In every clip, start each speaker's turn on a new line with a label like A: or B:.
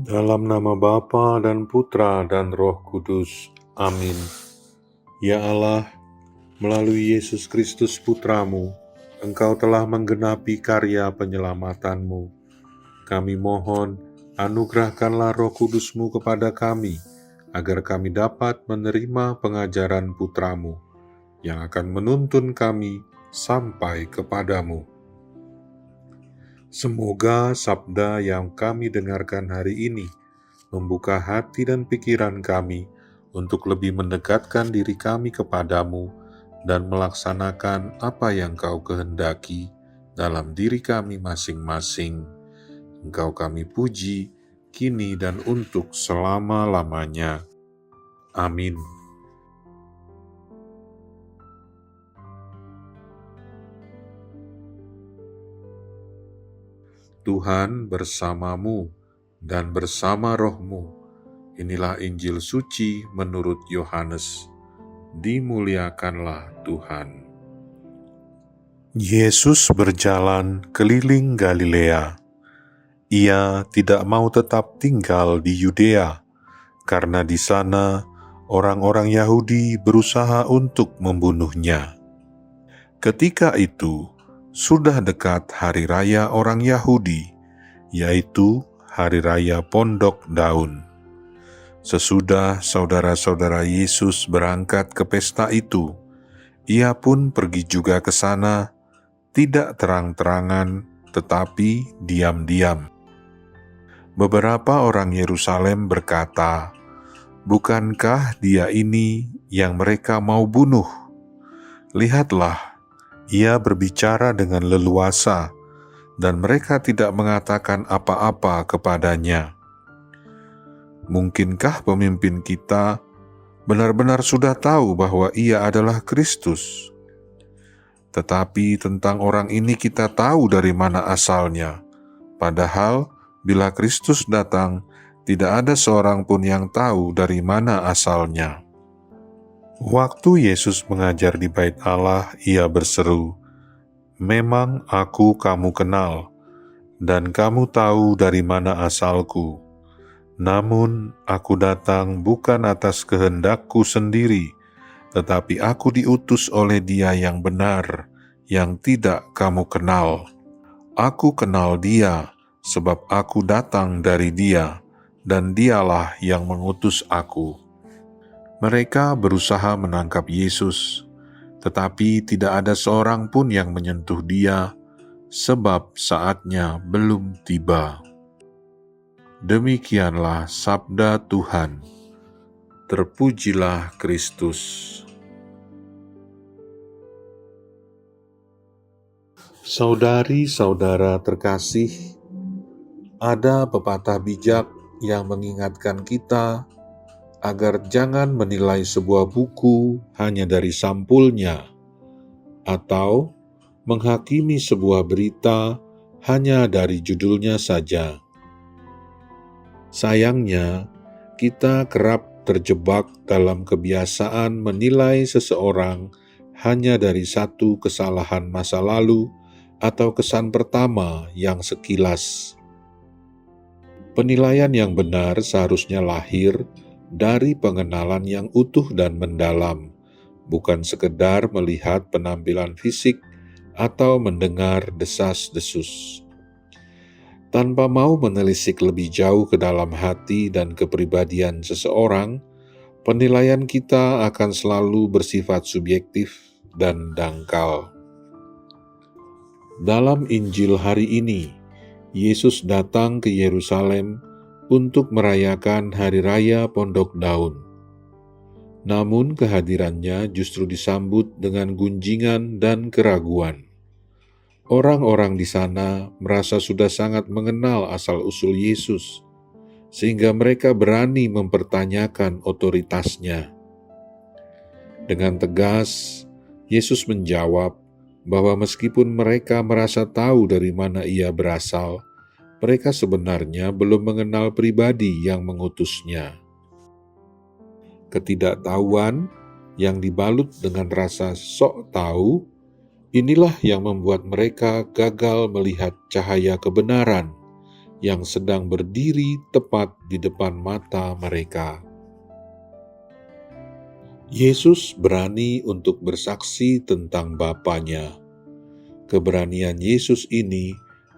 A: Dalam nama Bapa dan Putra dan Roh Kudus. Amin. Ya Allah, melalui Yesus Kristus Putramu, Engkau telah menggenapi karya penyelamatanmu. Kami mohon, anugerahkanlah Roh Kudus-Mu kepada kami, agar kami dapat menerima pengajaran Putramu, yang akan menuntun kami sampai kepadamu. Semoga sabda yang kami dengarkan hari ini membuka hati dan pikiran kami untuk lebih mendekatkan diri kami kepadamu dan melaksanakan apa yang Kau kehendaki dalam diri kami masing-masing. Engkau kami puji, kini dan untuk selama-lamanya. Amin. Tuhan bersamamu dan bersama rohmu. Inilah Injil suci menurut Yohanes. Dimuliakanlah Tuhan. Yesus berjalan keliling Galilea. Ia tidak mau tetap tinggal di Yudea, karena di sana orang-orang Yahudi berusaha untuk membunuhnya. Ketika itu, sudah dekat hari raya orang Yahudi, yaitu hari raya Pondok Daun. Sesudah saudara-saudara Yesus berangkat ke pesta itu, ia pun pergi juga ke sana, tidak terang-terangan, tetapi diam-diam. Beberapa orang Yerusalem berkata, "Bukankah dia ini yang mereka mau bunuh? Lihatlah, ia berbicara dengan leluasa, dan mereka tidak mengatakan apa-apa kepadanya. Mungkinkah pemimpin kita benar-benar sudah tahu bahwa ia adalah Kristus? Tetapi tentang orang ini kita tahu dari mana asalnya, padahal bila Kristus datang, tidak ada seorang pun yang tahu dari mana asalnya." Waktu Yesus mengajar di Bait Allah, ia berseru, "Memang aku kamu kenal, dan kamu tahu dari mana asalku. Namun aku datang bukan atas kehendakku sendiri, tetapi aku diutus oleh Dia yang benar, yang tidak kamu kenal. Aku kenal Dia, sebab aku datang dari Dia, dan Dialah yang mengutus aku." Mereka berusaha menangkap Yesus, tetapi tidak ada seorang pun yang menyentuh Dia, sebab saatnya belum tiba. Demikianlah sabda Tuhan. Terpujilah Kristus. Saudari-saudara terkasih, ada pepatah bijak yang mengingatkan kita agar jangan menilai sebuah buku hanya dari sampulnya, atau menghakimi sebuah berita hanya dari judulnya saja. Sayangnya, kita kerap terjebak dalam kebiasaan menilai seseorang hanya dari satu kesalahan masa lalu atau kesan pertama yang sekilas. Penilaian yang benar seharusnya lahir dari pengenalan yang utuh dan mendalam, bukan sekedar melihat penampilan fisik atau mendengar desas-desus. Tanpa mau menelisik lebih jauh ke dalam hati dan kepribadian seseorang, penilaian kita akan selalu bersifat subjektif dan dangkal. Dalam Injil hari ini, Yesus datang ke Yerusalem untuk merayakan Hari Raya Pondok Daun. Namun kehadirannya justru disambut dengan gunjingan dan keraguan. Orang-orang di sana merasa sudah sangat mengenal asal-usul Yesus, sehingga mereka berani mempertanyakan otoritasnya. Dengan tegas, Yesus menjawab bahwa meskipun mereka merasa tahu dari mana Ia berasal, mereka sebenarnya belum mengenal pribadi yang mengutusnya. Ketidaktahuan yang dibalut dengan rasa sok tahu, inilah yang membuat mereka gagal melihat cahaya kebenaran yang sedang berdiri tepat di depan mata mereka. Yesus berani untuk bersaksi tentang Bapanya. Keberanian Yesus ini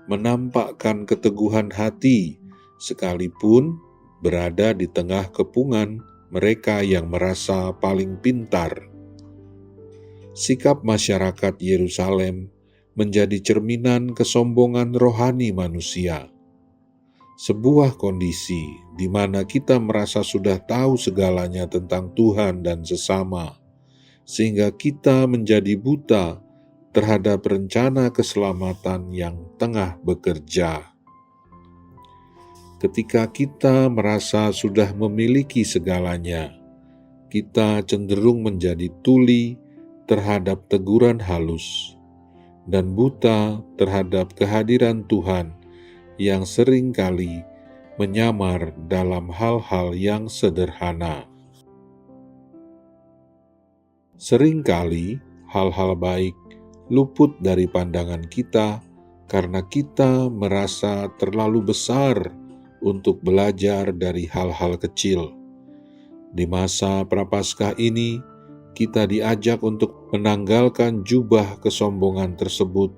A: menampakkan keteguhan hati, sekalipun berada di tengah kepungan mereka yang merasa paling pintar. Sikap masyarakat Yerusalem menjadi cerminan kesombongan rohani manusia. Sebuah kondisi di mana kita merasa sudah tahu segalanya tentang Tuhan dan sesama, sehingga kita menjadi buta terhadap rencana keselamatan yang tengah bekerja. Ketika kita merasa sudah memiliki segalanya, kita cenderung menjadi tuli terhadap teguran halus dan buta terhadap kehadiran Tuhan yang seringkali menyamar dalam hal-hal yang sederhana. Seringkali hal-hal baik luput dari pandangan kita karena kita merasa terlalu besar untuk belajar dari hal-hal kecil. Di masa Prapaskah ini, kita diajak untuk menanggalkan jubah kesombongan tersebut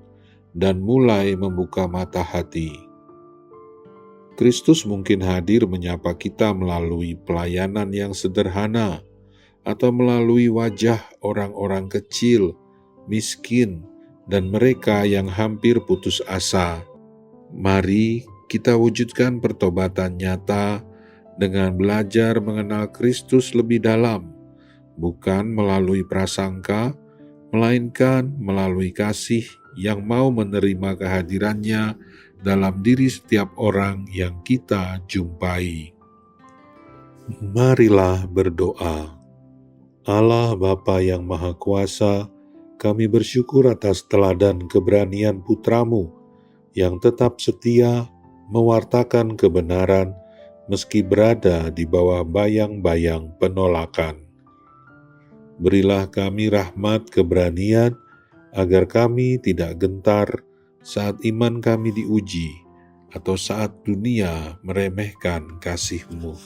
A: dan mulai membuka mata hati. Kristus mungkin hadir menyapa kita melalui pelayanan yang sederhana atau melalui wajah orang-orang kecil, miskin, dan mereka yang hampir putus asa. Mari kita wujudkan pertobatan nyata dengan belajar mengenal Kristus lebih dalam, bukan melalui prasangka, melainkan melalui kasih yang mau menerima kehadirannya dalam diri setiap orang yang kita jumpai. Marilah berdoa. Allah Bapa yang Maha Kuasa, kami bersyukur atas teladan keberanian Putra-Mu yang tetap setia mewartakan kebenaran meski berada di bawah bayang-bayang penolakan. Berilah kami rahmat keberanian agar kami tidak gentar saat iman kami diuji atau saat dunia meremehkan kasih-Mu.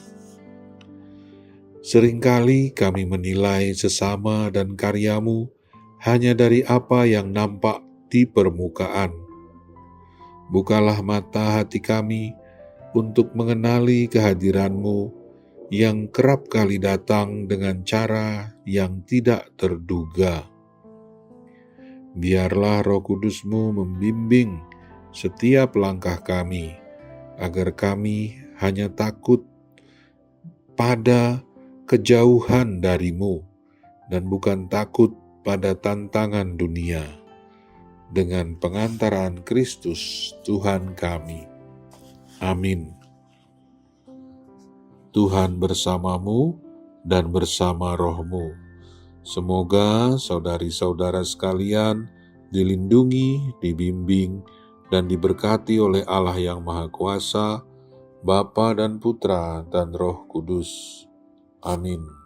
A: Seringkali kami menilai sesama dan karya-Mu hanya dari apa yang nampak di permukaan. Bukalah mata hati kami untuk mengenali kehadiran-Mu yang kerap kali datang dengan cara yang tidak terduga. Biarlah Roh Kudus-Mu membimbing setiap langkah kami, agar kami hanya takut pada kejauhan dari-Mu dan bukan takut pada tantangan dunia. Dengan pengantaran Kristus Tuhan kami. Amin. Tuhan bersamamu dan bersama rohmu. Semoga saudari-saudara sekalian dilindungi, dibimbing, dan diberkati oleh Allah yang Maha Kuasa, Bapa dan Putra dan Roh Kudus. Amin.